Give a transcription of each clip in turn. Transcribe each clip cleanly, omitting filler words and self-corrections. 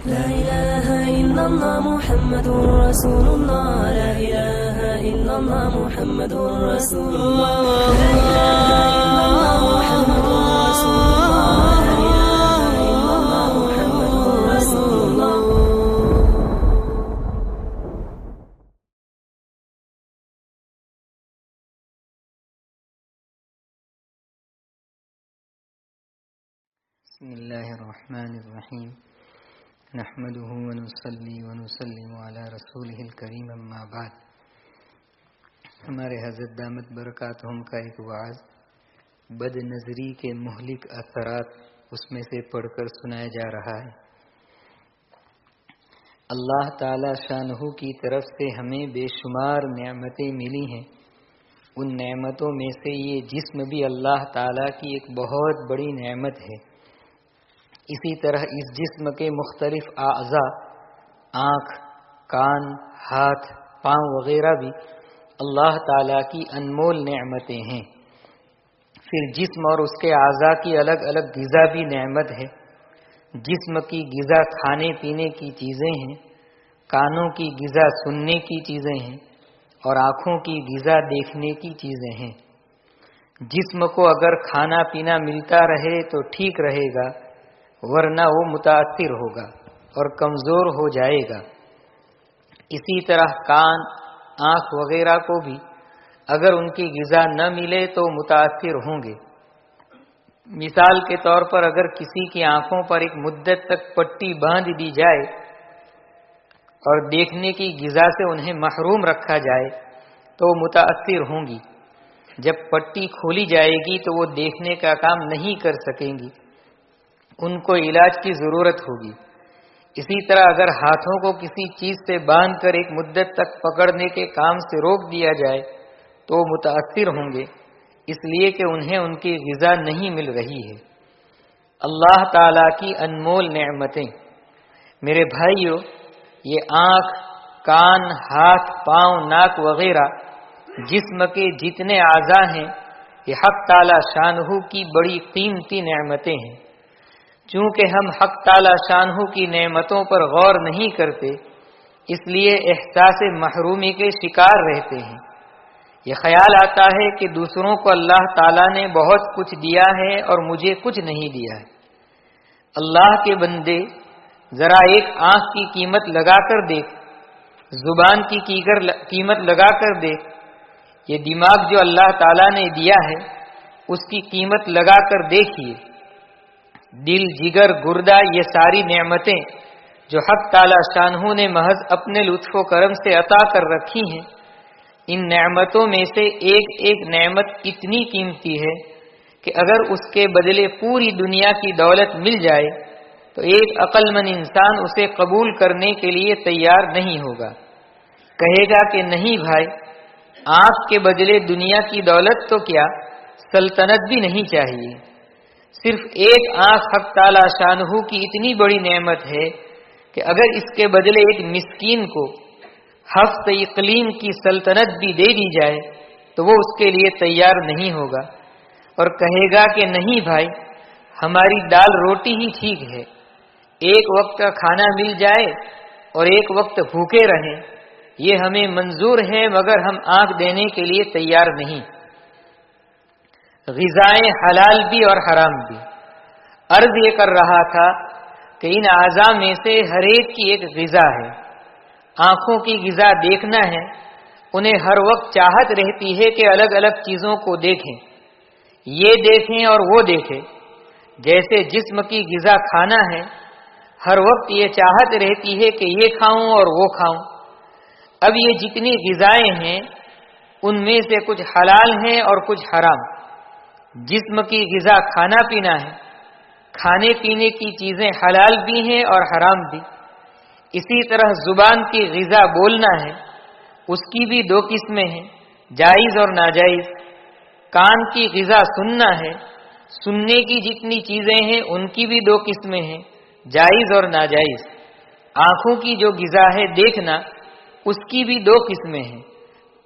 لا إله إلا الله محمد رسول الله. لا إله إلا الله محمد رسول الله. لا إله إلا الله محمد رسول الله. لا إله إلا الله محمد رسول الله. بسم الله الرحمن الرحیم نحمده ونصلی ونسلم علی رسوله الکریم اما بعد. ہمارے حضرت دامت برکاتہم کا ایک وعظ بد نظری کے مہلک اثرات اس میں سے پڑھ کر سنایا جا رہا ہے. اللہ تعالی شانہ کی طرف سے ہمیں بے شمار نعمتیں ملی ہیں. ان نعمتوں میں سے یہ جسم بھی اللہ تعالی کی ایک بہت بڑی نعمت ہے. اسی طرح اس جسم کے مختلف اعضاء آنکھ، کان، ہاتھ، پاؤں وغیرہ بھی اللہ تعالیٰ کی انمول نعمتیں ہیں. پھر جسم اور اس کے اعضاء کی الگ الگ غذا بھی نعمت ہے. جسم کی غذا کھانے پینے کی چیزیں ہیں، کانوں کی غذا سننے کی چیزیں ہیں اور آنکھوں کی غذا دیکھنے کی چیزیں ہیں. جسم کو اگر کھانا پینا ملتا رہے تو ٹھیک رہے گا، ورنہ وہ متاثر ہوگا اور کمزور ہو جائے گا. اسی طرح کان، آنکھ وغیرہ کو بھی اگر ان کی غذا نہ ملے تو متاثر ہوں گے. مثال کے طور پر اگر کسی کی آنکھوں پر ایک مدت تک پٹی باندھ دی جائے اور دیکھنے کی غذا سے انہیں محروم رکھا جائے تو وہ متاثر ہوں گی. جب پٹی کھولی جائے گی تو وہ دیکھنے کا کام نہیں کر سکیں گی، ان کو علاج کی ضرورت ہوگی. اسی طرح اگر ہاتھوں کو کسی چیز سے باندھ کر ایک مدت تک پکڑنے کے کام سے روک دیا جائے تو متاثر ہوں گے، اس لیے کہ انہیں ان کی غذا نہیں مل رہی ہے. اللہ تعالیٰ کی انمول نعمتیں. میرے بھائیو، یہ آنکھ، کان، ہاتھ، پاؤں، ناک وغیرہ جسم کے جتنے اعضاء ہیں یہ حق تعالیٰ شانہ کی بڑی قیمتی نعمتیں ہیں. چونکہ ہم حق تعالی شانہ کی نعمتوں پر غور نہیں کرتے، اس لیے احساس محرومی کے شکار رہتے ہیں. یہ خیال آتا ہے کہ دوسروں کو اللہ تعالیٰ نے بہت کچھ دیا ہے اور مجھے کچھ نہیں دیا ہے. اللہ کے بندے، ذرا ایک آنکھ کی قیمت لگا کر دیکھ، زبان کی قیمت لگا کر دیکھ، یہ دماغ جو اللہ تعالیٰ نے دیا ہے اس کی قیمت لگا کر دیکھیے. دل، جگر، گردہ، یہ ساری نعمتیں جو حق تعالی شانہ نے محض اپنے لطف و کرم سے عطا کر رکھی ہیں، ان نعمتوں میں سے ایک ایک نعمت اتنی قیمتی ہے کہ اگر اس کے بدلے پوری دنیا کی دولت مل جائے تو ایک عقل مند انسان اسے قبول کرنے کے لیے تیار نہیں ہوگا. کہے گا کہ نہیں بھائی، آنکھ کے بدلے دنیا کی دولت تو کیا، سلطنت بھی نہیں چاہیے. صرف ایک آنکھ حق تعالی شانہ کی اتنی بڑی نعمت ہے کہ اگر اس کے بدلے ایک مسکین کو ہفت اقلیم کی سلطنت بھی دے دی جائے تو وہ اس کے لیے تیار نہیں ہوگا اور کہے گا کہ نہیں بھائی، ہماری دال روٹی ہی ٹھیک ہے، ایک وقت کا کھانا مل جائے اور ایک وقت بھوکے رہیں، یہ ہمیں منظور ہے، مگر ہم آنکھ دینے کے لیے تیار نہیں. غذائیں حلال بھی اور حرام بھی. عرض یہ کر رہا تھا کہ ان اعضاء میں سے ہر ایک کی ایک غذا ہے. آنکھوں کی غذا دیکھنا ہے، انہیں ہر وقت چاہت رہتی ہے کہ الگ الگ چیزوں کو دیکھیں، یہ دیکھیں اور وہ دیکھیں. جیسے جسم کی غذا کھانا ہے، ہر وقت یہ چاہت رہتی ہے کہ یہ کھاؤں اور وہ کھاؤں. اب یہ جتنی غذائیں ہیں ان میں سے کچھ حلال ہیں اور کچھ حرام. جسم کی غذا کھانا پینا ہے، کھانے پینے کی چیزیں حلال بھی ہیں اور حرام بھی. اسی طرح زبان کی غذا بولنا ہے، اس کی بھی دو قسمیں ہیں، جائز اور ناجائز. کان کی غذا سننا ہے، سننے کی جتنی چیزیں ہیں ان کی بھی دو قسمیں ہیں، جائز اور ناجائز. آنکھوں کی جو غذا ہے دیکھنا، اس کی بھی دو قسمیں ہیں.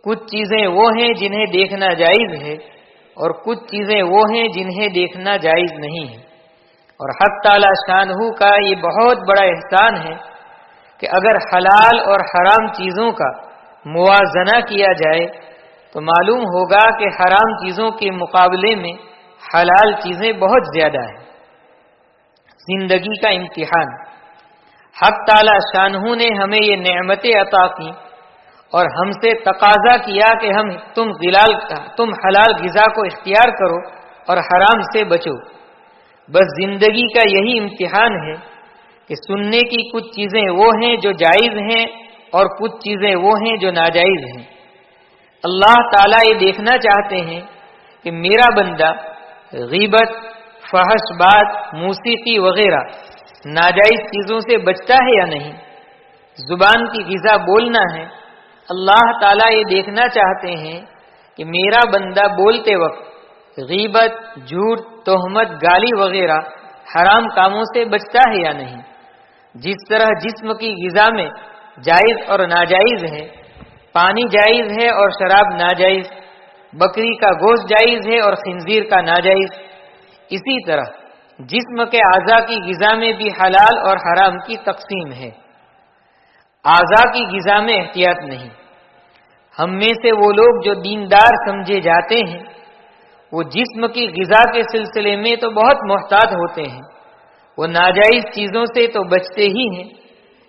کچھ چیزیں وہ ہیں جنہیں دیکھنا جائز ہے اور کچھ چیزیں وہ ہیں جنہیں دیکھنا جائز نہیں ہے. اور حق تعالی شانہ کا یہ بہت بڑا احسان ہے کہ اگر حلال اور حرام چیزوں کا موازنہ کیا جائے تو معلوم ہوگا کہ حرام چیزوں کے مقابلے میں حلال چیزیں بہت زیادہ ہیں۔ زندگی کا امتحان، حق تعالی شانہ نے ہمیں یہ نعمتیں عطا کی اور ہم سے تقاضا کیا کہ تم حلال غذا کو اختیار کرو اور حرام سے بچو۔ بس زندگی کا یہی امتحان ہے کہ سننے کی کچھ چیزیں وہ ہیں جو جائز ہیں اور کچھ چیزیں وہ ہیں جو ناجائز ہیں۔ اللہ تعالیٰ یہ دیکھنا چاہتے ہیں کہ میرا بندہ غیبت، فحش بات، موسیقی وغیرہ ناجائز چیزوں سے بچتا ہے یا نہیں۔ زبان کی غذا بولنا ہے، اللہ تعالیٰ یہ دیکھنا چاہتے ہیں کہ میرا بندہ بولتے وقت غیبت، جھوٹ، تہمت، گالی وغیرہ حرام کاموں سے بچتا ہے یا نہیں۔ جس طرح جسم کی غذا میں جائز اور ناجائز ہے، پانی جائز ہے اور شراب ناجائز، بکری کا گوشت جائز ہے اور خنزیر کا ناجائز، اسی طرح جسم کے اعضاء کی غذا میں بھی حلال اور حرام کی تقسیم ہے۔ اعضاء کی غذا میں احتیاط نہیں۔ ہم میں سے وہ لوگ جو دیندار سمجھے جاتے ہیں وہ جسم کی غذا کے سلسلے میں تو بہت محتاط ہوتے ہیں، وہ ناجائز چیزوں سے تو بچتے ہی ہیں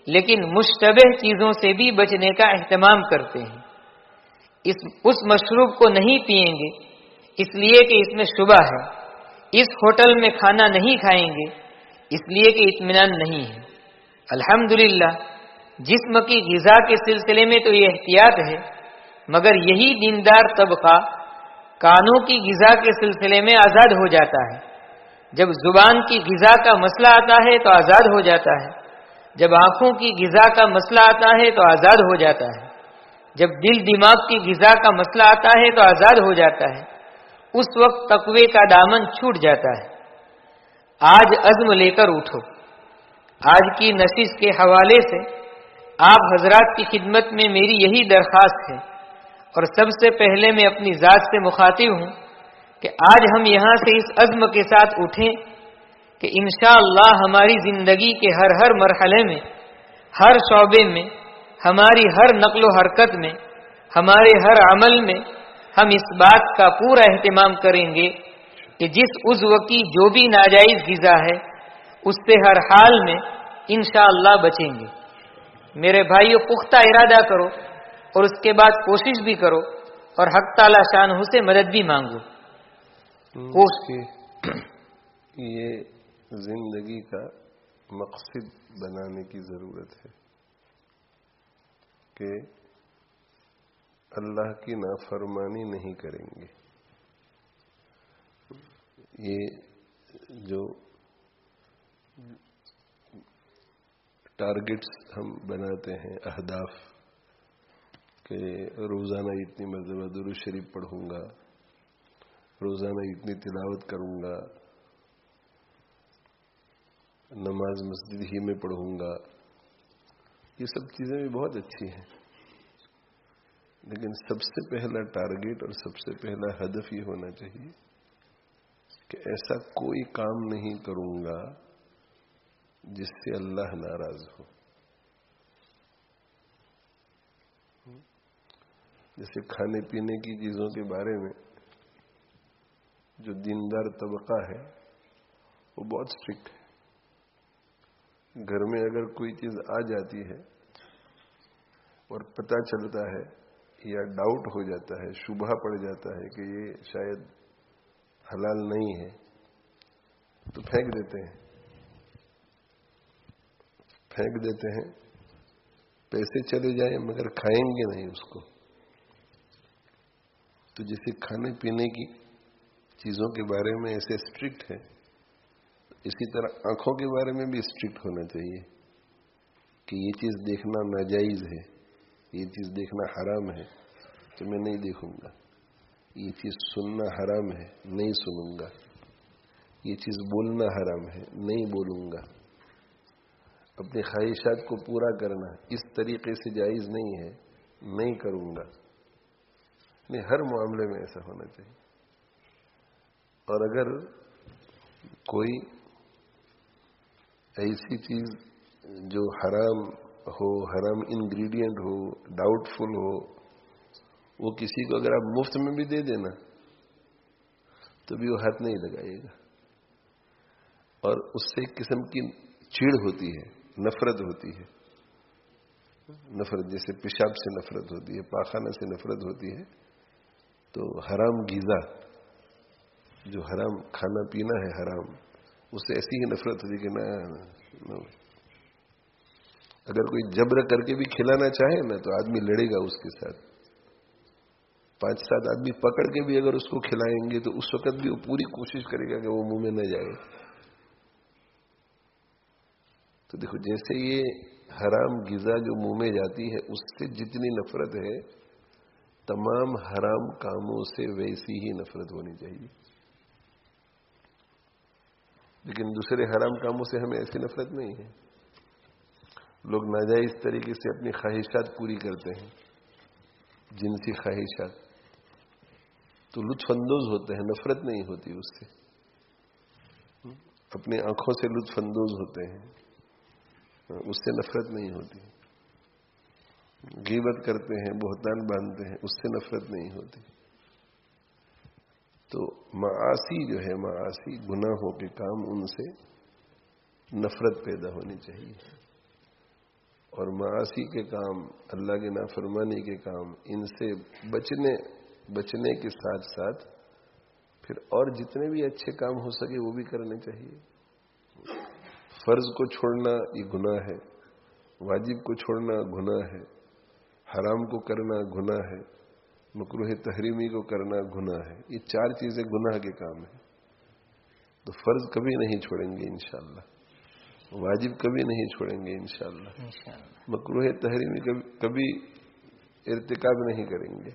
لیکن مشتبہ چیزوں سے بھی بچنے کا اہتمام کرتے ہیں۔ اس مشروب کو نہیں پئیں گے اس لیے کہ اس میں شبہ ہے، اس ہوٹل میں کھانا نہیں کھائیں گے اس لیے کہ اطمینان نہیں ہے۔ الحمدللہ جسم کی غذا کے سلسلے میں تو یہ احتیاط ہے، مگر یہی دیندار طبقہ کانوں کی غذا کے سلسلے میں آزاد ہو جاتا ہے۔ جب زبان کی غذا کا مسئلہ آتا ہے تو آزاد ہو جاتا ہے، جب آنکھوں کی غذا کا مسئلہ آتا ہے تو آزاد ہو جاتا ہے، جب دل دماغ کی غذا کا مسئلہ آتا ہے تو آزاد ہو جاتا ہے، اس وقت تقوی کا دامن چھوٹ جاتا ہے۔ آج عزم لے کر اٹھو۔ آج کی نشست کے حوالے سے آپ حضرات کی خدمت میں میری یہی درخواست ہے، اور سب سے پہلے میں اپنی ذات سے مخاطب ہوں کہ آج ہم یہاں سے اس عزم کے ساتھ اٹھیں کہ انشاءاللہ ہماری زندگی کے ہر مرحلے میں، ہر شعبے میں، ہماری ہر نقل و حرکت میں، ہمارے ہر عمل میں ہم اس بات کا پورا اہتمام کریں گے کہ جس عضو کی جو بھی ناجائز غذا ہے اس سے ہر حال میں انشاءاللہ بچیں گے۔ میرے بھائیو، پختہ ارادہ کرو اور اس کے بعد کوشش بھی کرو اور حق تعالی شانہ سے مدد بھی مانگو۔ یہ زندگی کا مقصد بنانے کی ضرورت ہے کہ اللہ کی نافرمانی نہیں کریں گے۔ یہ جو ٹارگٹس ہم بناتے ہیں، اہداف، کہ روزانہ اتنی مرتبہ درود شریف پڑھوں گا، روزانہ اتنی تلاوت کروں گا، نماز مسجد ہی میں پڑھوں گا، یہ سب چیزیں بھی بہت اچھی ہیں، لیکن سب سے پہلا ٹارگٹ اور سب سے پہلا ہدف یہ ہونا چاہیے کہ ایسا کوئی کام نہیں کروں گا جس سے اللہ ناراض ہو۔ جیسے کھانے پینے کی چیزوں کے بارے میں جو دیندار طبقہ ہے وہ بہت اسٹرکٹ ہے۔ گھر میں اگر کوئی چیز آ جاتی ہے اور پتہ چلتا ہے یا ڈاؤٹ ہو جاتا ہے، شبہ پڑ جاتا ہے کہ یہ شاید حلال نہیں ہے، تو پھینک دیتے ہیں، پیسے چلے جائیں مگر کھائیں گے نہیں اس کو۔ تو جیسے کھانے پینے کی چیزوں کے بارے میں ایسے اسٹرکٹ ہے، اسی طرح آنکھوں کے بارے میں بھی اسٹرکٹ ہونا چاہیے کہ یہ چیز دیکھنا ناجائز ہے، یہ چیز دیکھنا حرام ہے تو میں نہیں دیکھوں گا، یہ چیز سننا حرام ہے نہیں سنوں گا، یہ چیز بولنا حرام ہے نہیں بولوں گا، اپنی خواہشات کو پورا کرنا اس طریقے سے جائز نہیں ہے نہیں کروں گا۔ نہیں، ہر معاملے میں ایسا ہونا چاہیے۔ اور اگر کوئی ایسی چیز جو حرام ہو، حرام انگریڈینٹ ہو، ڈاؤٹ فل ہو، وہ کسی کو اگر آپ مفت میں بھی دے دینا تو بھی وہ ہاتھ نہیں لگائے گا. اور اس سے ایک قسم کی چڑ ہوتی ہے، نفرت ہوتی ہے. نفرت جیسے پیشاب سے نفرت ہوتی ہے، پاخانہ سے نفرت ہوتی ہے، تو حرام غذا جو حرام کھانا پینا ہے حرام، اس سے ایسی ہی نفرت ہوتی ہے کہ نہ اگر کوئی جبر کر کے بھی کھلانا چاہے نا تو آدمی لڑے گا اس کے ساتھ. 5-7 آدمی پکڑ کے بھی اگر اس کو کھلائیں گے تو اس وقت بھی وہ پوری کوشش کرے گا کہ وہ منہ میں نہ جائے. تو دیکھو جیسے یہ حرام غذا جو منہ میں جاتی ہے اس سے جتنی نفرت ہے، تمام حرام کاموں سے ویسی ہی نفرت ہونی چاہیے. لیکن دوسرے حرام کاموں سے ہمیں ایسی نفرت نہیں ہے. لوگ ناجائز طریقے سے اپنی خواہشات پوری کرتے ہیں، جنسی خواہشات، تو لطف اندوز ہوتے ہیں، نفرت نہیں ہوتی اس سے. اپنی آنکھوں سے لطف اندوز ہوتے ہیں، اس سے نفرت نہیں ہوتی. غیبت کرتے ہیں، بہتان باندھتے ہیں، اس سے نفرت نہیں ہوتی. تو معاصی جو ہے، معاصی گناہوں کے کام، ان سے نفرت پیدا ہونی چاہیے. اور معاصی کے کام، اللہ کی نافرمانی کے کام، ان سے بچنے کے ساتھ ساتھ پھر اور جتنے بھی اچھے کام ہو سکے وہ بھی کرنے چاہیے. فرض کو چھوڑنا یہ گناہ ہے، واجب کو چھوڑنا گناہ ہے، حرام کو کرنا گناہ ہے، مکروہ تحریمی کو کرنا گناہ ہے. یہ 4 چیزیں گناہ کے کام ہیں. تو فرض کبھی نہیں چھوڑیں گے انشاءاللہ، واجب کبھی نہیں چھوڑیں گے انشاءاللہ، مکروہ تحریمی کبھی ارتکاب نہیں کریں گے،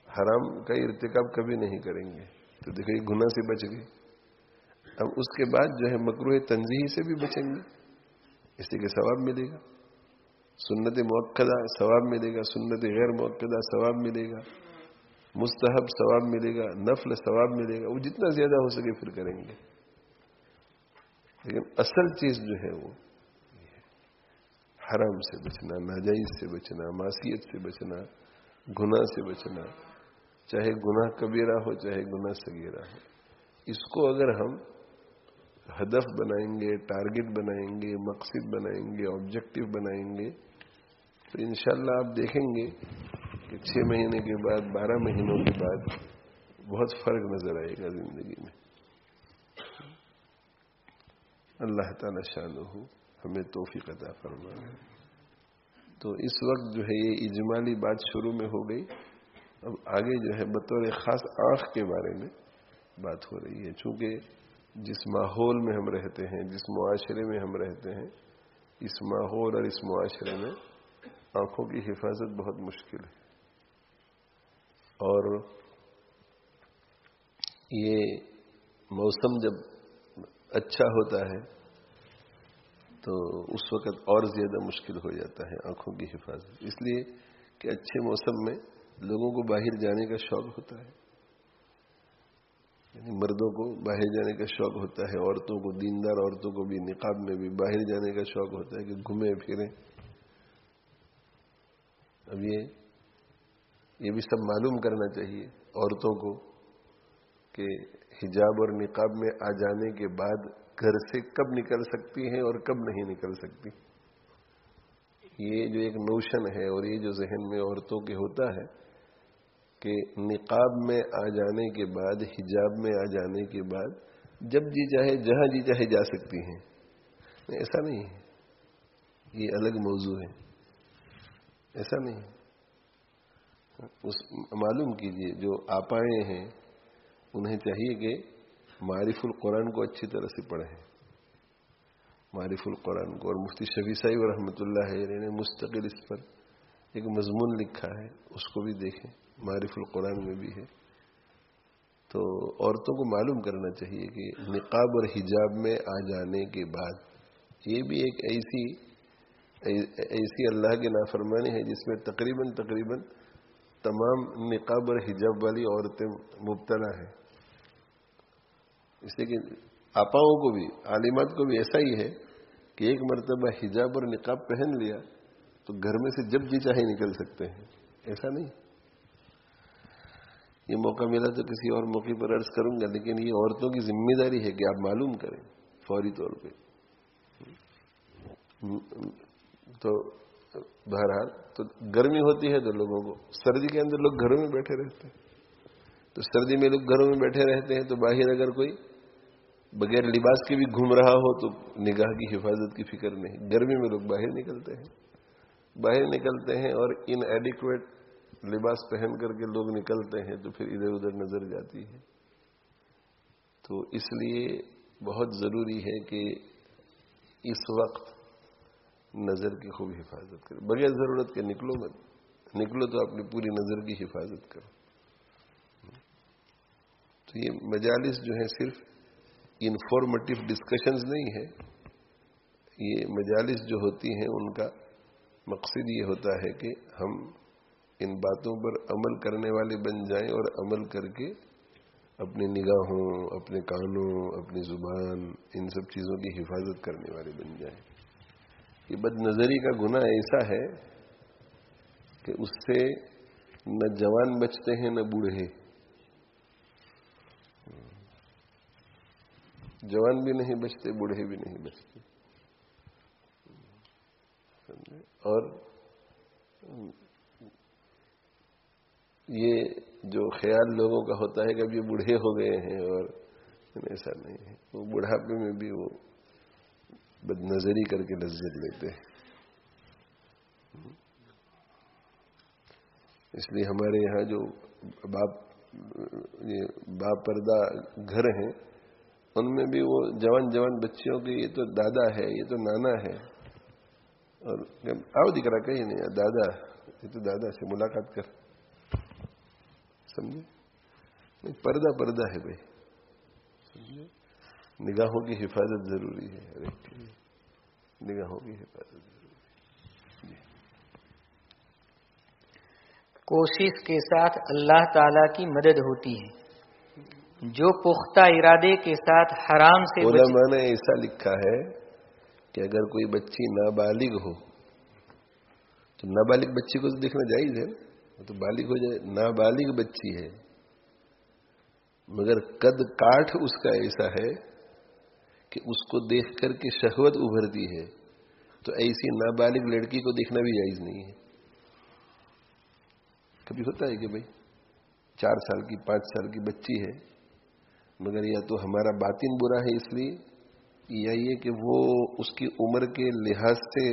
حرام کا ارتکاب کبھی نہیں کریں گے. تو دیکھو یہ گناہ سے بچ گئے. اب اس کے بعد جو ہے مکروہ تنزیہی سے بھی بچیں گے، اس لیے کہ ثواب ملے گا. سنت مؤکدہ ثواب ملے گا، سنت غیر مؤکدہ ثواب ملے گا، مستحب ثواب ملے گا، نفل ثواب ملے گا. وہ جتنا زیادہ ہو سکے پھر کریں گے. لیکن اصل چیز جو ہے وہ حرام سے بچنا، ناجائز سے بچنا، معصیت سے بچنا، گناہ سے بچنا، چاہے گناہ کبیرہ ہو چاہے گناہ صغیرہ ہو. اس کو اگر ہم ہدف بنائیں گے، ٹارگٹ بنائیں گے، مقصد بنائیں گے، آبجیکٹو بنائیں گے، تو انشاءاللہ آپ دیکھیں گے کہ 6 مہینے کے بعد، 12 مہینوں کے بعد بہت فرق نظر آئے گا زندگی میں. اللہ تعالی شانہ ہمیں توفیق عطا فرمائے. تو اس وقت جو ہے یہ اجمالی بات شروع میں ہو گئی. اب آگے جو ہے بطور خاص آنکھ کے بارے میں بات ہو رہی ہے. چونکہ جس ماحول میں ہم رہتے ہیں، جس معاشرے میں ہم رہتے ہیں، اس ماحول اور اس معاشرے میں آنکھوں کی حفاظت بہت مشکل ہے. اور یہ موسم جب اچھا ہوتا ہے تو اس وقت اور زیادہ مشکل ہو جاتا ہے آنکھوں کی حفاظت. اس لیے کہ اچھے موسم میں لوگوں کو باہر جانے کا شوق ہوتا ہے، یعنی مردوں کو باہر جانے کا شوق ہوتا ہے، عورتوں کو، دیندار عورتوں کو بھی نقاب میں بھی باہر جانے کا شوق ہوتا ہے کہ گھومیں پھریں. اب یہ بھی سب معلوم کرنا چاہیے عورتوں کو کہ حجاب اور نقاب میں آ جانے کے بعد گھر سے کب نکل سکتی ہیں اور کب نہیں نکل سکتی. یہ جو ایک نوشن ہے اور یہ جو ذہن میں عورتوں کے ہوتا ہے کہ نقاب میں آ جانے کے بعد، حجاب میں آ جانے کے بعد جب جی چاہے جہاں جی چاہے جا سکتی ہیں، ایسا نہیں ہے. یہ الگ موضوع ہے، ایسا نہیں ہے. معلوم کیجئے جو آپائیں ہیں انہیں چاہیے کہ معرف القرآن کو اچھی طرح سے پڑھیں، معرف القرآن کو. اور مفتی شفیع صاحب رحمۃ اللہ علیہ نے مستقل اس پر ایک مضمون لکھا ہے، اس کو بھی دیکھیں، معرف القرآن میں بھی ہے. تو عورتوں کو معلوم کرنا چاہیے کہ نقاب اور حجاب میں آ جانے کے بعد یہ بھی ایک ایسی اللہ کی نافرمانی ہے جس میں تقریباً تمام نقاب اور حجاب والی عورتیں مبتلا ہیں. اس لیے کہ آپاؤں کو بھی، عالمات کو بھی ایسا ہی ہے کہ ایک مرتبہ حجاب اور نقاب پہن لیا تو گھر میں سے جب جی چاہے نکل سکتے ہیں، ایسا نہیں. یہ موقع ملا تو کسی اور موقع پر عرض کروں گا، لیکن یہ عورتوں کی ذمہ داری ہے کہ آپ معلوم کریں فوری طور پہ. تو بہرحال تو گرمی ہوتی ہے تو لوگوں کو، سردی کے اندر لوگ گھروں میں بیٹھے رہتے ہیں، تو سردی میں لوگ گھروں میں بیٹھے رہتے ہیں، تو باہر اگر کوئی بغیر لباس کے بھی گھوم رہا ہو تو نگاہ کی حفاظت کی فکر نہیں. گرمی میں لوگ باہر نکلتے ہیں اور ان ایڈیکویٹ لباس پہن کر کے لوگ نکلتے ہیں تو پھر ادھر ادھر نظر جاتی ہے. تو اس لیے بہت ضروری ہے کہ اس وقت نظر کی خوب حفاظت کرو. بغیر ضرورت کے نکلو مت، نکلو تو اپنی پوری نظر کی حفاظت کرو. تو یہ مجالس جو ہیں صرف انفارمیٹو ڈسکشنز نہیں ہے، یہ مجالس جو ہوتی ہیں ان کا مقصد یہ ہوتا ہے کہ ہم ان باتوں پر عمل کرنے والے بن جائیں اور عمل کر کے اپنی نگاہوں، اپنے کانوں، اپنی زبان، ان سب چیزوں کی حفاظت کرنے والے بن جائیں. یہ بد نظری کا گناہ ایسا ہے کہ اس سے نہ جوان بچتے ہیں نہ بوڑھے. جوان بھی نہیں بچتے، بوڑھے بھی نہیں بچتے. اور یہ جو خیال لوگوں کا ہوتا ہے کہ اب یہ بوڑھے ہو گئے ہیں، اور ایسا نہیں ہے. وہ بڑھاپے میں بھی وہ بد نظری کر کے لذت لیتے ہیں. اس لیے ہمارے یہاں جو باپردہ گھر ہیں ان میں بھی وہ جوان بچیوں کے، یہ تو دادا ہے، یہ تو نانا ہے، اور آؤ دکھ رہا کہیں نہیں، دادا، یہ تو دادا سے ملاقات کر. سمجھے؟ پردہ ہے بھائی. سمجھے؟ نگاہوں کی حفاظت ضروری ہے، ہر ایک کے لیے نگاہوں کی حفاظت ضروری ہے. کوشش کے ساتھ اللہ تعالی کی مدد ہوتی ہے. جو پختہ ارادے کے ساتھ حرام سے علماء نے ایسا لکھا ہے کہ اگر کوئی بچی نابالغ ہو تو نابالغ بچی کو تو دیکھنا جائز ہے، تو بالغ ہو جائے. نابالغ بچی ہے مگر قد کاٹھ اس کا ایسا ہے کہ اس کو دیکھ کر کے شہوت ابھرتی ہے، تو ایسی نابالغ لڑکی کو دیکھنا بھی جائز نہیں ہے. کبھی ہوتا ہے کہ بھائی 4 سال کی 5 سال کی بچی ہے، مگر یا تو ہمارا باطن برا ہے اس لیے، یا یہ کہ وہ اس کی عمر کے لحاظ سے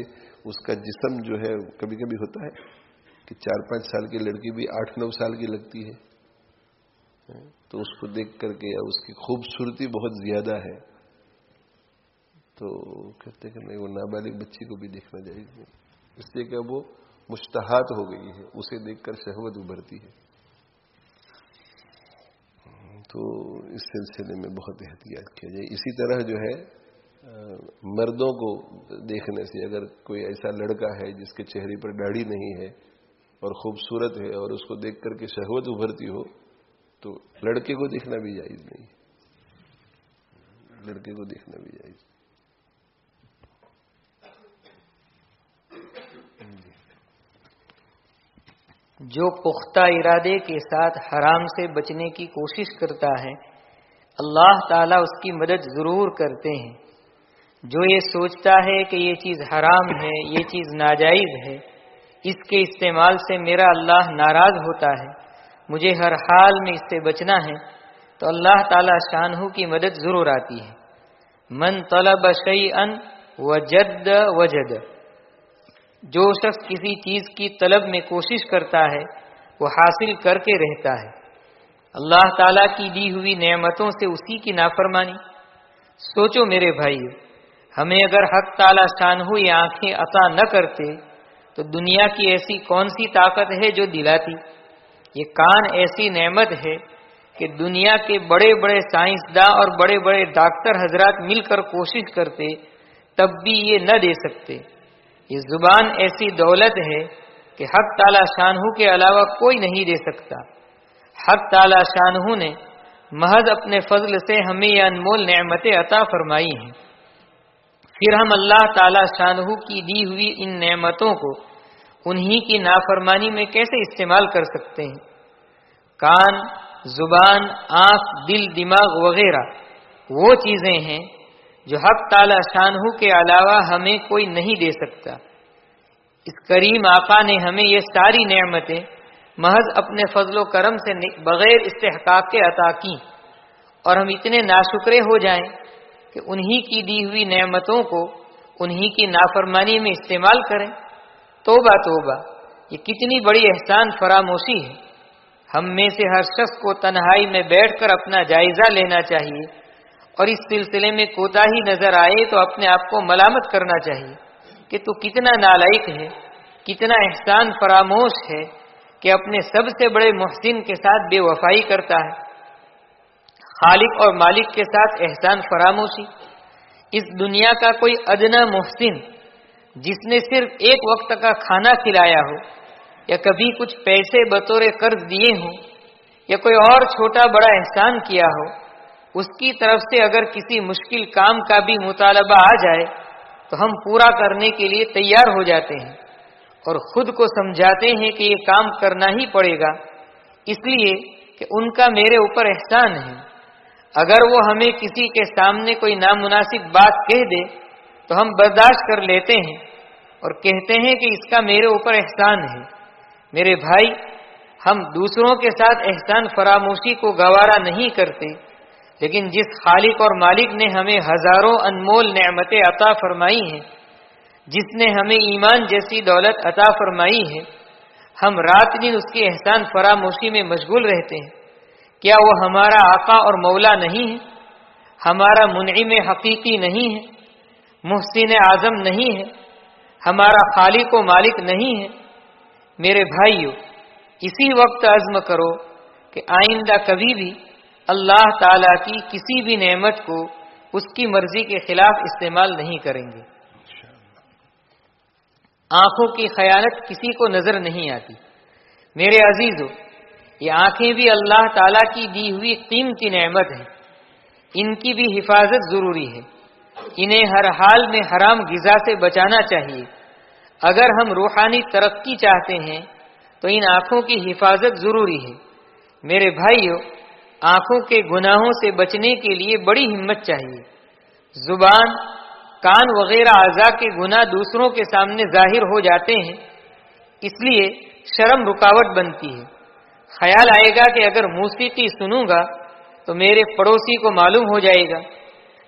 اس کا جسم جو ہے، کبھی کبھی ہوتا ہے کہ 4-5 سال کی لڑکی بھی 8-9 سال کی لگتی ہے، تو اس کو دیکھ کر کے یا اس کی خوبصورتی بہت زیادہ ہے تو کہتے کہ نہیں، وہ نابالغ بچی کو بھی دیکھنا جائز نہیں، اس لیے کہ وہ مشتہات ہو گئی ہے، اسے دیکھ کر شہوت ابھرتی ہے. تو اس سلسلے میں بہت احتیاط کیا جائے. اسی طرح جو ہے مردوں کو دیکھنے سے، اگر کوئی ایسا لڑکا ہے جس کے چہرے پر داڑھی نہیں ہے اور خوبصورت ہے اور اس کو دیکھ کر کے شہوت ابھرتی ہو تو لڑکے کو دیکھنا بھی جائز نہیں، لڑکے کو دیکھنا بھی جائز. جو پختہ ارادے کے ساتھ حرام سے بچنے کی کوشش کرتا ہے اللہ تعالیٰ اس کی مدد ضرور کرتے ہیں. جو یہ سوچتا ہے کہ یہ چیز حرام ہے، یہ چیز ناجائز ہے، اس کے استعمال سے میرا اللہ ناراض ہوتا ہے، مجھے ہر حال میں اس سے بچنا ہے، تو اللہ تعالیٰ شانہ کی مدد ضرور آتی ہے. من طلب شیئا وجد وجد، جو شخص کسی چیز کی طلب میں کوشش کرتا ہے وہ حاصل کر کے رہتا ہے. اللہ تعالیٰ کی دی ہوئی نعمتوں سے اسی کی نافرمانی. سوچو میرے بھائیو، ہمیں اگر حق تعالیٰ شانہ یہ آنکھیں عطا نہ کرتے تو دنیا کی ایسی کون سی طاقت ہے جو دلاتی؟ یہ کان ایسی نعمت ہے کہ دنیا کے بڑے بڑے سائنسداں اور بڑے بڑے ڈاکٹر حضرات مل کر کوشش کرتے تب بھی یہ نہ دے سکتے. یہ زبان ایسی دولت ہے کہ حق تعالی شانہ کے علاوہ کوئی نہیں دے سکتا. حق تعالی شانہ نے محض اپنے فضل سے ہمیں یہ انمول نعمتیں عطا فرمائی ہیں. پھر ہم اللہ تعالی شانہ کی دی ہوئی ان نعمتوں کو انہی کی نافرمانی میں کیسے استعمال کر سکتے ہیں؟ کان، زبان، آنکھ، دل، دماغ وغیرہ وہ چیزیں ہیں جو حق تعالی شانہ کے علاوہ ہمیں کوئی نہیں دے سکتا۔ اس کریم آقا نے ہمیں یہ ساری نعمتیں محض اپنے فضل و کرم سے بغیر استحقاق کے عطا کی، اور ہم اتنے ناشکرے ہو جائیں کہ انہی کی دی ہوئی نعمتوں کو انہی کی نافرمانی میں استعمال کریں۔ توبہ توبہ، یہ کتنی بڑی احسان فراموشی ہے۔ ہم میں سے ہر شخص کو تنہائی میں بیٹھ کر اپنا جائزہ لینا چاہیے، اور اس سلسلے میں کوتاہی نظر آئے تو اپنے آپ کو ملامت کرنا چاہیے کہ تو کتنا نالائق ہے، کتنا احسان فراموش ہے کہ اپنے سب سے بڑے محسن کے ساتھ بے وفائی کرتا ہے۔ خالق اور مالک کے ساتھ احسان فراموشی۔ اس دنیا کا کوئی ادنا محسن جس نے صرف ایک وقت کا کھانا کھلایا ہو، یا کبھی کچھ پیسے بطور قرض دیے ہوں، یا کوئی اور چھوٹا بڑا احسان کیا ہو، اس کی طرف سے اگر کسی مشکل کام کا بھی مطالبہ آ جائے تو ہم پورا کرنے کے لیے تیار ہو جاتے ہیں، اور خود کو سمجھاتے ہیں کہ یہ کام کرنا ہی پڑے گا، اس لیے کہ ان کا میرے اوپر احسان ہے۔ اگر وہ ہمیں کسی کے سامنے کوئی نامناسب بات کہہ دے تو ہم برداشت کر لیتے ہیں اور کہتے ہیں کہ اس کا میرے اوپر احسان ہے۔ میرے بھائی، ہم دوسروں کے ساتھ احسان فراموشی کو گوارا نہیں کرتے، لیکن جس خالق اور مالک نے ہمیں ہزاروں انمول نعمتیں عطا فرمائی ہیں، جس نے ہمیں ایمان جیسی دولت عطا فرمائی ہے، ہم رات دن اس کی احسان فراموشی میں مشغول رہتے ہیں۔ کیا وہ ہمارا آقا اور مولا نہیں ہے؟ ہمارا منعم حقیقی نہیں ہے؟ محسن اعظم نہیں ہے؟ ہمارا خالق و مالک نہیں ہے؟ میرے بھائیو، اسی وقت عزم کرو کہ آئندہ کبھی بھی اللہ تعالی کی کسی بھی نعمت کو اس کی مرضی کے خلاف استعمال نہیں کریں گے۔ آنکھوں کی خیانت کسی کو نظر نہیں آتی۔ میرے عزیزو، یہ آنکھیں بھی اللہ تعالیٰ کی دی ہوئی قیمتی نعمت ہے، ان کی بھی حفاظت ضروری ہے۔ انہیں ہر حال میں حرام غذا سے بچانا چاہیے۔ اگر ہم روحانی ترقی چاہتے ہیں تو ان آنکھوں کی حفاظت ضروری ہے۔ میرے بھائیو، آنکھوں کے گناہوں سے بچنے کے لیے بڑی ہمت چاہیے۔ زبان، کان وغیرہ اعضاء کے گناہ دوسروں کے سامنے ظاہر ہو جاتے ہیں، اس لیے شرم رکاوٹ بنتی ہے۔ خیال آئے گا کہ اگر موسیقی سنوں گا تو میرے پڑوسی کو معلوم ہو جائے گا،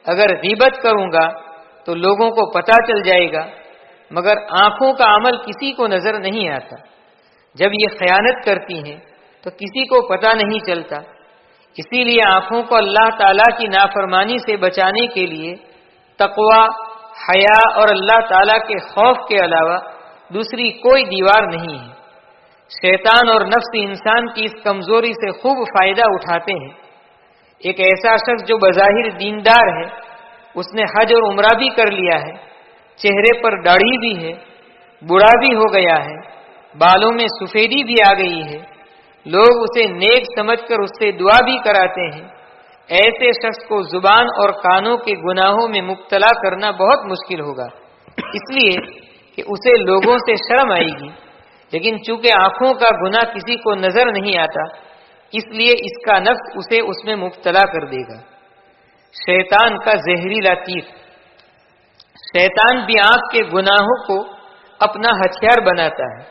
اگر غیبت کروں گا تو لوگوں کو پتہ چل جائے گا، مگر آنکھوں کا عمل کسی کو نظر نہیں آتا۔ جب یہ خیانت کرتی ہیں تو کسی کو پتہ نہیں چلتا۔ اسی لیے آنکھوں کو اللہ تعالیٰ کی نافرمانی سے بچانے کے لیے تقویٰ، حیا اور اللہ تعالیٰ کے خوف کے علاوہ دوسری کوئی دیوار نہیں ہے۔ شیطان اور نفس انسان کی اس کمزوری سے خوب فائدہ اٹھاتے ہیں۔ ایک ایسا شخص جو بظاہر دیندار ہے، اس نے حج اور عمرہ بھی کر لیا ہے، چہرے پر داڑھی بھی ہے، بوڑھا بھی ہو گیا ہے، بالوں میں سفیدی بھی آ گئی ہے، لوگ اسے نیک سمجھ کر اس سے دعا بھی کراتے ہیں۔ ایسے شخص کو زبان اور کانوں کے گناہوں میں مبتلا کرنا بہت مشکل ہوگا، اس لیے کہ اسے لوگوں سے شرم آئے گی، لیکن چونکہ آنکھوں کا گناہ کسی کو نظر نہیں آتا، اس لیے اس کا نفس اسے اس میں مبتلا کر دے گا۔ شیطان کا زہریلا تیر۔ شیطان بھی آنکھ کے گناہوں کو اپنا ہتھیار بناتا ہے۔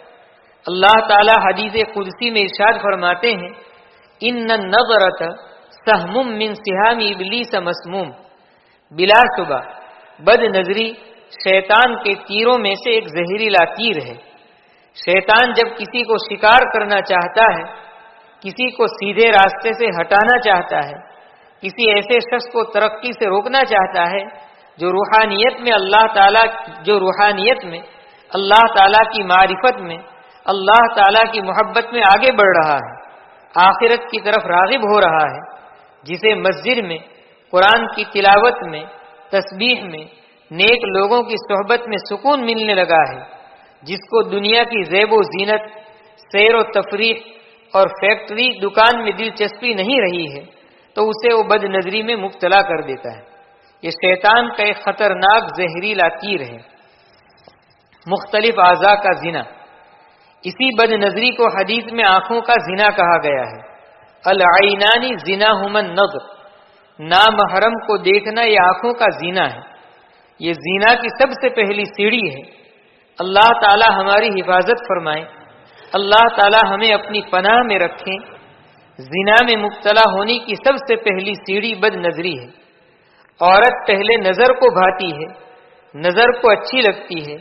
اللہ تعالی حدیث قدسی میں ارشاد فرماتے ہیں، ان النظرۃ سہم من سہام ابلیس مسموم۔ بلا شبہ بد نظری شیطان کے تیروں میں سے ایک زہریلا تیر ہے۔ شیطان جب کسی کو شکار کرنا چاہتا ہے، کسی کو سیدھے راستے سے ہٹانا چاہتا ہے، کسی ایسے شخص کو ترقی سے روکنا چاہتا ہے جو روحانیت میں اللہ تعالیٰ کی معرفت میں، اللہ تعالیٰ کی محبت میں آگے بڑھ رہا ہے، آخرت کی طرف راغب ہو رہا ہے، جسے مسجد میں، قرآن کی تلاوت میں، تسبیح میں، نیک لوگوں کی صحبت میں سکون ملنے لگا ہے، جس کو دنیا کی زیب و زینت، سیر و تفریح اور فیکٹری دکان میں دلچسپی نہیں رہی ہے، تو اسے وہ بد نظری میں مبتلا کر دیتا ہے۔ یہ شیطان کا ایک خطرناک زہریلا تیر ہے۔ مختلف اعضاء کا زنا، اسی بد نظری کو حدیث میں آنکھوں کا زنا کہا گیا ہے۔ العینانی زناہما النظر، نامحرم کو دیکھنا یہ آنکھوں کا زنا ہے۔ یہ زنا کی سب سے پہلی سیڑھی ہے۔ اللہ تعالی ہماری حفاظت فرمائے، اللہ تعالی ہمیں اپنی پناہ میں رکھیں۔ زنا میں مبتلا ہونے کی سب سے پہلی سیڑھی بد نظری ہے۔ عورت پہلے نظر کو بھاتی ہے، نظر کو اچھی لگتی ہے،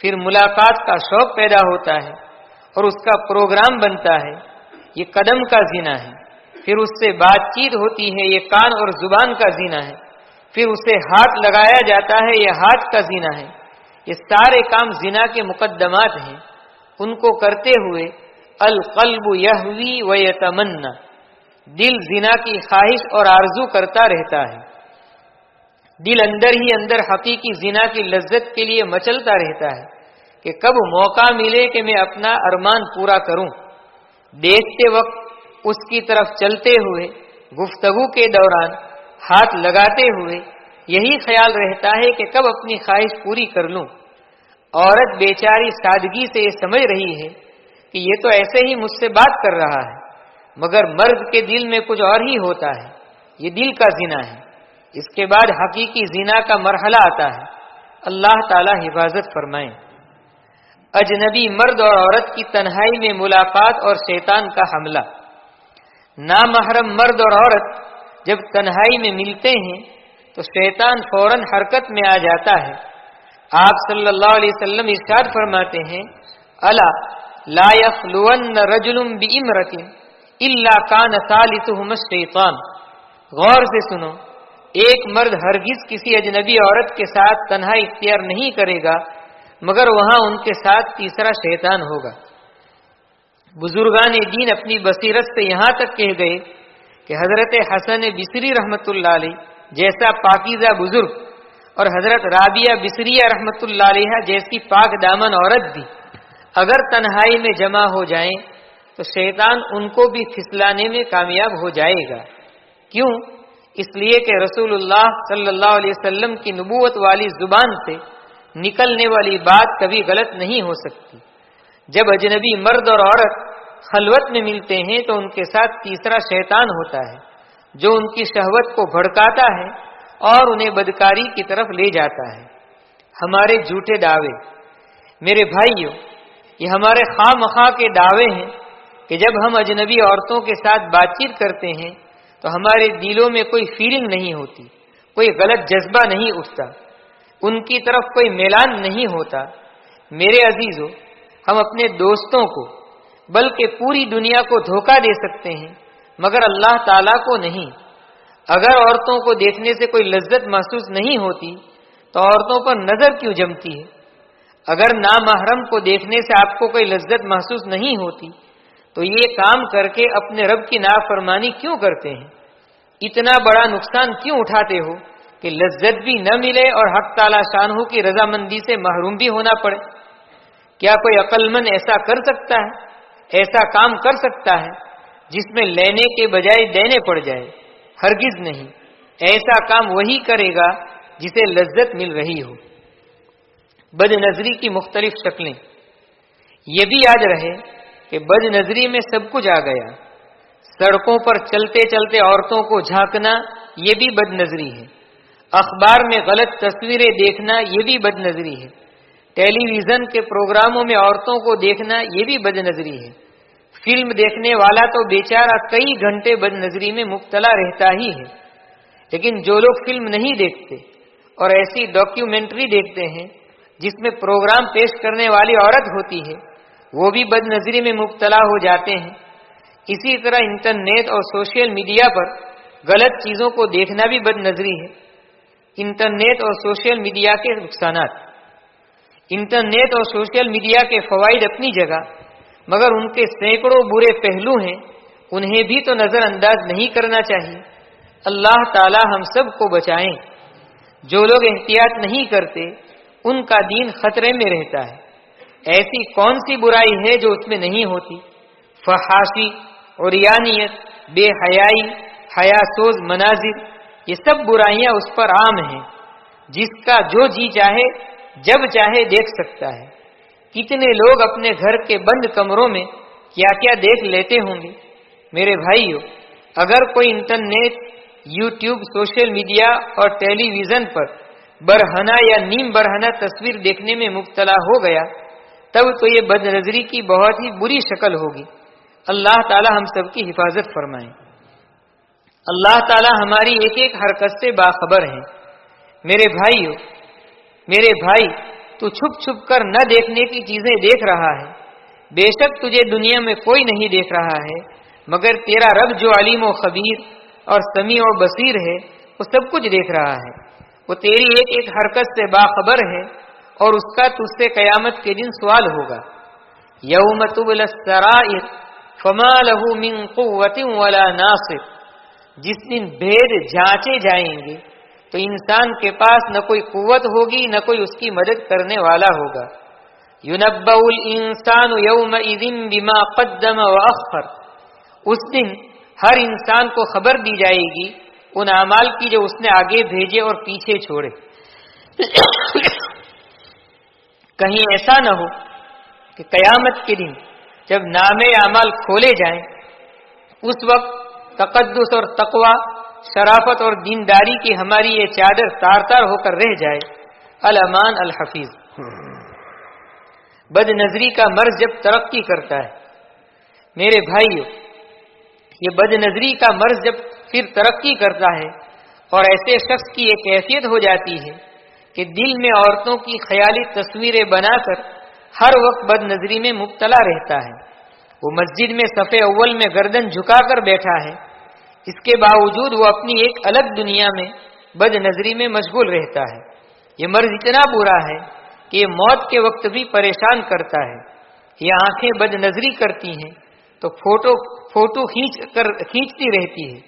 پھر ملاقات کا شوق پیدا ہوتا ہے اور اس کا پروگرام بنتا ہے، یہ قدم کا زنا ہے۔ پھر اس سے بات چیت ہوتی ہے، یہ کان اور زبان کا زنا ہے۔ پھر اسے ہاتھ لگایا جاتا ہے، یہ ہاتھ کا زنا ہے۔ یہ سارے کام زنا کے مقدمات ہیں۔ ان کو کرتے ہوئے القلب یہوی و یتمنا، دل زنا کی خواہش اور آرزو کرتا رہتا ہے۔ دل اندر ہی اندر حقیقی زنا کی لذت کے لیے مچلتا رہتا ہے کہ کب موقع ملے کہ میں اپنا ارمان پورا کروں۔ دیکھتے وقت، اس کی طرف چلتے ہوئے، گفتگو کے دوران، ہاتھ لگاتے ہوئے یہی خیال رہتا ہے کہ کب اپنی خواہش پوری کر لوں۔ عورت بیچاری سادگی سے یہ سمجھ رہی ہے کہ یہ تو ایسے ہی مجھ سے بات کر رہا ہے، مگر مرد کے دل میں کچھ اور ہی ہوتا ہے۔ یہ دل کا زنا ہے۔ اس کے بعد حقیقی زنا کا مرحلہ آتا ہے۔ اللہ تعالی حفاظت فرمائیں۔ اجنبی مرد اور عورت کی تنہائی میں ملاقات اور شیطان کا حملہ۔ نامحرم مرد اور عورت جب تنہائی میں ملتے ہیں تو شیطان فوراً حرکت میں آ جاتا ہے۔ آپ صلی اللہ علیہ وسلم ارشاد فرماتے ہیں، الا لا یخلون رجل بامرأۃ الا کان ثالثہما الشیطان۔ غور سے سنو، ایک مرد ہرگز کسی اجنبی عورت کے ساتھ تنہائی اختیار نہیں کرے گا مگر وہاں ان کے ساتھ تیسرا شیطان ہوگا۔ بزرگان دین اپنی بصیرت سے یہاں تک کہہ گئے کہ حضرت حسن بصری رحمۃ اللہ علیہ جیسا پاکیزہ بزرگ اور حضرت رابعہ بصریہ رحمۃ اللہ علیہ جیسی پاک دامن عورت بھی اگر تنہائی میں جمع ہو جائیں تو شیطان ان کو بھی پھسلانے میں کامیاب ہو جائے گا۔ کیوں؟ اس لیے کہ رسول اللہ صلی اللہ علیہ وسلم کی نبوت والی زبان سے نکلنے والی بات کبھی غلط نہیں ہو سکتی۔ جب اجنبی مرد اور عورت خلوت میں ملتے ہیں تو ان کے ساتھ تیسرا شیطان ہوتا ہے جو ان کی شہوت کو بھڑکاتا ہے اور انہیں بدکاری کی طرف لے جاتا ہے۔ ہمارے جھوٹے دعوے، میرے بھائیوں، یہ ہمارے خواہ مخواہ کے دعوے ہیں کہ جب ہم اجنبی عورتوں کے ساتھ بات چیت کرتے ہیں تو ہمارے دلوں میں کوئی فیلنگ نہیں ہوتی، کوئی غلط جذبہ نہیں اٹھتا، ان کی طرف کوئی میلان نہیں ہوتا۔ میرے عزیزو، ہم اپنے دوستوں کو بلکہ پوری دنیا کو دھوکہ دے سکتے ہیں مگر اللہ تعالیٰ کو نہیں۔ اگر عورتوں کو دیکھنے سے کوئی لذت محسوس نہیں ہوتی تو عورتوں پر نظر کیوں جمتی ہے؟ اگر نامحرم کو دیکھنے سے آپ کو کوئی لذت محسوس نہیں ہوتی تو یہ کام کر کے اپنے رب کی نافرمانی کیوں کرتے ہیں؟ اتنا بڑا نقصان کیوں اٹھاتے ہو کہ لذت بھی نہ ملے اور حق تعالی شانہ کی رضامندی سے محروم بھی ہونا پڑے؟ کیا کوئی عقل مند ایسا کر سکتا ہے، ایسا کام کر سکتا ہے جس میں لینے کے بجائے دینے پڑ جائے؟ ہرگز نہیں۔ ایسا کام وہی کرے گا جسے لذت مل رہی ہو۔ بد نظری کی مختلف شکلیں۔ یہ بھی یاد رہے کہ بد نظری میں سب کچھ آ گیا۔ سڑکوں پر چلتے چلتے عورتوں کو جھانکنا یہ بھی بد نظری ہے۔ اخبار میں غلط تصویریں دیکھنا یہ بھی بد نظری ہے۔ ٹیلی ویژن کے پروگراموں میں عورتوں کو دیکھنا یہ بھی بد نظری ہے۔ فلم دیکھنے والا تو بیچارہ کئی گھنٹے بد نظری میں مبتلا رہتا ہی ہے، لیکن جو لوگ فلم نہیں دیکھتے اور ایسی ڈاکیومنٹری دیکھتے ہیں جس میں پروگرام پیش کرنے والی عورت ہوتی ہے وہ بھی بد نظری میں مبتلا ہو جاتے ہیں۔ اسی طرح انٹرنیٹ اور سوشل میڈیا پر غلط چیزوں کو دیکھنا بھی بد نظری ہے۔ انٹرنیٹ اور سوشل میڈیا کے نقصانات۔ انٹرنیٹ اور سوشل میڈیا کے فوائد اپنی جگہ مگر ان کے سینکڑوں برے پہلو ہیں، انہیں بھی تو نظر انداز نہیں کرنا چاہیے۔ اللہ تعالی ہم سب کو بچائیں۔ جو لوگ احتیاط نہیں کرتے ان کا دین خطرے میں رہتا ہے۔ ایسی کون سی برائی ہے جو اس میں نہیں ہوتی؟ فحاشی، عریانیت، بے حیائی، حیا سوز مناظر، یہ سب برائیاں اس پر عام ہیں، جس کا جو جی چاہے جب چاہے دیکھ سکتا ہے۔ کتنے لوگ اپنے گھر کے بند کمروں میں کیا کیا دیکھ لیتے ہوں گے۔ میرے بھائیو، اگر کوئی انٹرنیٹ، یوٹیوب، سوشل میڈیا اور ٹیلی ویژن پر برہنہ یا نیم برہنہ تصویر دیکھنے میں مبتلا ہو گیا، تب تو یہ بد نظری کی بہت ہی بری شکل ہوگی۔ اللہ تعالی ہم سب کی حفاظت فرمائے۔ اللہ تعالی ہماری ایک ایک حرکت سے باخبر ہے۔ میرے بھائیو، میرے بھائی، تو چھپ چھپ کر نہ دیکھنے کی چیزیں دیکھ رہا ہے۔ بے شک تجھے دنیا میں کوئی نہیں دیکھ رہا ہے مگر تیرا رب جو علیم و خبیر اور سمیع و بصیر ہے، وہ سب کچھ دیکھ رہا ہے۔ وہ تیری ایک ایک حرکت سے باخبر ہے اور اس کا تجھ سے قیامت کے دن سوال ہوگا۔ یوم تبلی السرائر فما له من قوت ولا ناصر، جس دن بھید جانچے جائیں گے تو انسان کے پاس نہ کوئی قوت ہوگی نہ کوئی اس کی مدد کرنے والا ہوگا۔ ينبأ الانسان يومئذ بما قدم واخر، اس دن ہر انسان کو خبر دی جائے گی ان اعمال کی جو اس نے آگے بھیجے اور پیچھے چھوڑے۔ کہیں ایسا نہ ہو کہ قیامت کے دن جب نامے اعمال کھولے جائیں، اس وقت تقدس اور تقوی، شرافت اور دینداری کی ہماری یہ چادر تار تار ہو کر رہ جائے۔ الامان الحفیظ۔ بد نظری کا مرض جب ترقی کرتا ہے، میرے بھائیو، یہ بد نظری کا مرض جب پھر ترقی کرتا ہے اور ایسے شخص کی ایک کیفیت ہو جاتی ہے کہ دل میں عورتوں کی خیالی تصویریں بنا کر ہر وقت بد نظری میں مبتلا رہتا ہے۔ وہ مسجد میں صف اول میں گردن جھکا کر بیٹھا ہے، اس کے باوجود وہ اپنی ایک الگ دنیا میں بد نظری میں مشغول رہتا ہے۔ یہ مرض اتنا برا ہے کہ یہ موت کے وقت بھی پریشان کرتا ہے۔ یہ آنکھیں بد نظری کرتی ہیں تو فوٹو کھینچتی رہتی ہے۔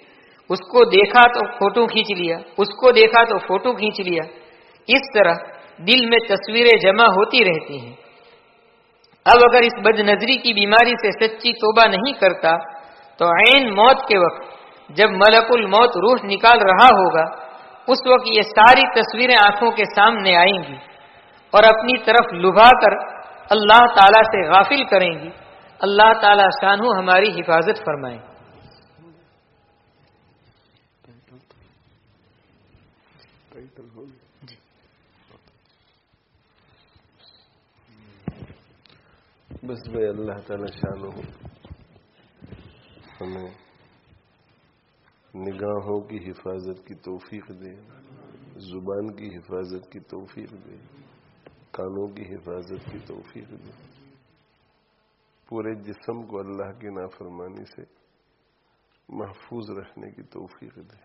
اس کو دیکھا تو فوٹو کھینچ لیا، اس کو دیکھا تو فوٹو کھینچ لیا۔ اس طرح دل میں تصویریں جمع ہوتی رہتی ہیں۔ اب اگر اس بد نظری کی بیماری سے سچی توبہ نہیں کرتا تو عین موت کے وقت جب ملک الموت روح نکال رہا ہوگا، اس وقت یہ ساری تصویریں آنکھوں کے سامنے آئیں گی اور اپنی طرف لبھا کر اللہ تعالیٰ سے غافل کریں گی۔ اللہ تعالیٰ شانہ ہماری حفاظت فرمائے۔ بس بھائی اللہ تعالی شانہ ہمیں نگاہوں کی حفاظت کی توفیق دے، زبان کی حفاظت کی توفیق دے، کانوں کی حفاظت کی توفیق دے، پورے جسم کو اللہ کی نافرمانی سے محفوظ رکھنے کی توفیق دے۔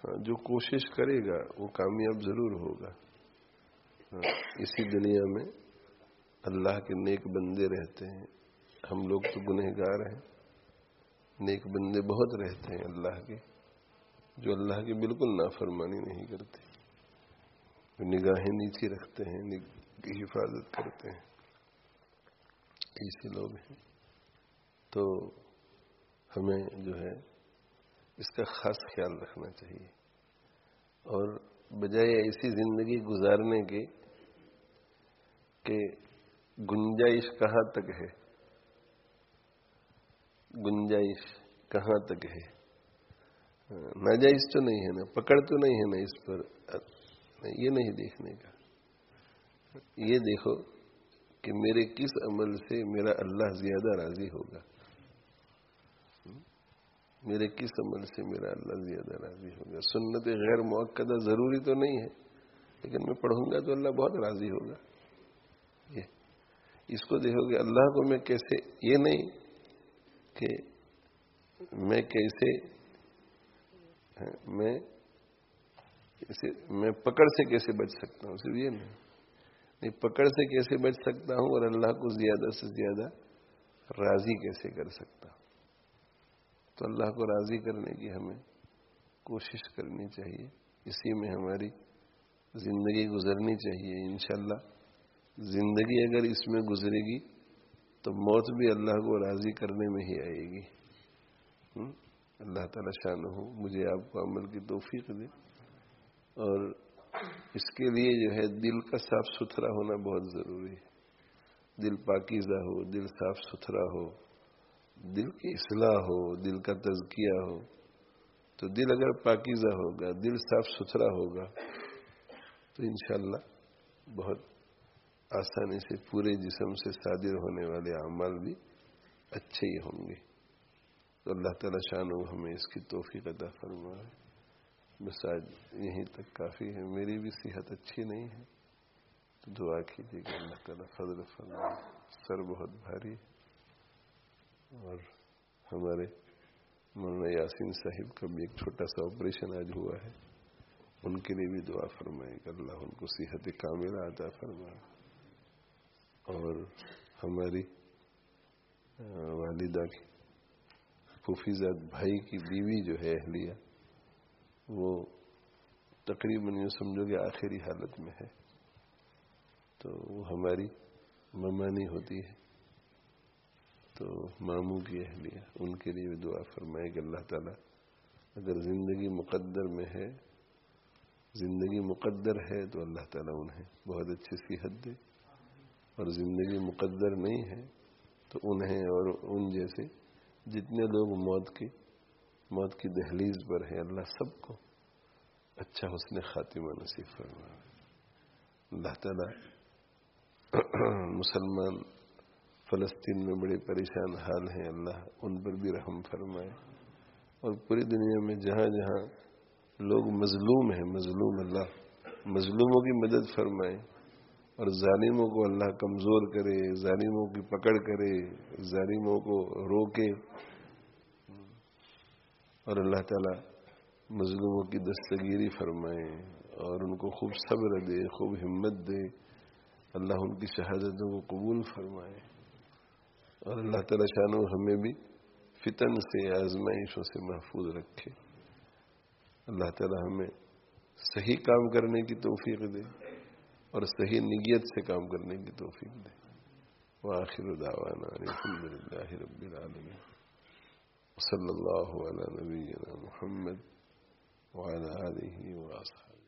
ہاں، جو کوشش کرے گا وہ کامیاب ضرور ہوگا۔ اسی دنیا میں اللہ کے نیک بندے رہتے ہیں، ہم لوگ تو گنہگار ہیں، نیک بندے بہت رہتے ہیں اللہ کے، جو اللہ کی بالکل نافرمانی نہیں کرتے، جو نگاہیں نیچی رکھتے ہیں، کی حفاظت کرتے ہیں، ایسے لوگ ہیں۔ تو ہمیں جو ہے اس کا خاص خیال رکھنا چاہیے، اور بجائے ایسی زندگی گزارنے کے کہ گنجائش کہاں تک ہے، گنجائش کہاں تک ہے، ناجائز تو نہیں ہے نا، پکڑ تو نہیں ہے نا اس پر، یہ نہیں دیکھنے کا۔ یہ دیکھو کہ میرے کس عمل سے میرا اللہ زیادہ راضی ہوگا، میرے کس عمل سے میرا اللہ زیادہ راضی ہوگا۔ سنت غیر مؤکدہ ضروری تو نہیں ہے، لیکن میں پڑھوں گا تو اللہ بہت راضی ہوگا۔ یہ اس کو دیکھو کہ اللہ کو میں کیسے، یہ نہیں کہ میں کیسے، میں پکڑ سے کیسے بچ سکتا ہوں، صرف یہ نہیں، پکڑ سے کیسے بچ سکتا ہوں اور اللہ کو زیادہ سے زیادہ راضی کیسے کر سکتا ہوں۔ تو اللہ کو راضی کرنے کی ہمیں کوشش کرنی چاہیے، اسی میں ہماری زندگی گزرنی چاہیے۔ انشاءاللہ زندگی اگر اس میں گزرے گی تو موت بھی اللہ کو راضی کرنے میں ہی آئے گی۔ اللہ تعالیٰ شانہ مجھے آپ کو عمل کی توفیق دے، اور اس کے لیے جو ہے دل کا صاف ستھرا ہونا بہت ضروری ہے۔ دل پاکیزہ ہو، دل صاف ستھرا ہو، دل کی اصلاح ہو، دل کا تزکیہ ہو، تو دل اگر پاکیزہ ہوگا، دل صاف ستھرا ہوگا، تو انشاءاللہ بہت آسانی سے پورے جسم سے صادر ہونے والے اعمال بھی اچھے ہی ہوں گے۔ تو اللہ تعالیٰ شانہ ہمیں اس کی توفیق عطا فرمائے۔ بس آج یہیں تک کافی ہے، میری بھی صحت اچھی نہیں ہے، تو دعا کیجیے کہ اللہ تعالیٰ فضل فرمائے۔ سر بہت بھاری ہے، اور ہمارے مولانا یاسین صاحب کا بھی ایک چھوٹا سا آپریشن آج ہوا ہے، ان کے لیے بھی دعا فرمائے کہ اللہ ان کو صحت کاملہ عطا فرمائے۔ اور ہماری والدہ کی پھوپھیزاد بھائی کی بیوی جو ہے اہلیہ، وہ تقریباً یوں سمجھو کہ آخری حالت میں ہے، تو وہ ہماری ممانی ہوتی ہے، تو ماموں کی اہلیہ، ان کے لیے بھی دعا فرمائے کہ اللہ تعالیٰ اگر زندگی مقدر میں ہے، زندگی مقدر ہے تو اللہ تعالیٰ انہیں بہت اچھی صحت دے، اور زندگی مقدر نہیں ہے تو انہیں اور ان جیسے جتنے لوگ موت کی دہلیز پر ہیں، اللہ سب کو اچھا حسن خاتمہ نصیب فرمائے۔ اللہ تعالیٰ مسلمان فلسطین میں بڑے پریشان حال ہیں، اللہ ان پر بھی رحم فرمائے، اور پوری دنیا میں جہاں جہاں لوگ مظلوم ہیں، مظلوم اللہ مظلوموں کی مدد فرمائے، اور ظالموں کو اللہ کمزور کرے، ظالموں کی پکڑ کرے، ظالموں کو روکے، اور اللہ تعالیٰ مظلوموں کی دستگیری فرمائے، اور ان کو خوب صبر دے، خوب ہمت دے، اللہ ان کی شہادتوں کو قبول فرمائے، اور اللہ تعالیٰ شانہ ہمیں بھی فتن سے، آزمائشوں سے محفوظ رکھے۔ اللہ تعالیٰ ہمیں صحیح کام کرنے کی توفیق دے، اور صحیح نیت سے کام کرنے کی توفیق دے۔ وآخر دعوانا الحمدللہ رب العالمین، صلی اللہ علی نبینا محمد وعلی آلہ وأصحابہ۔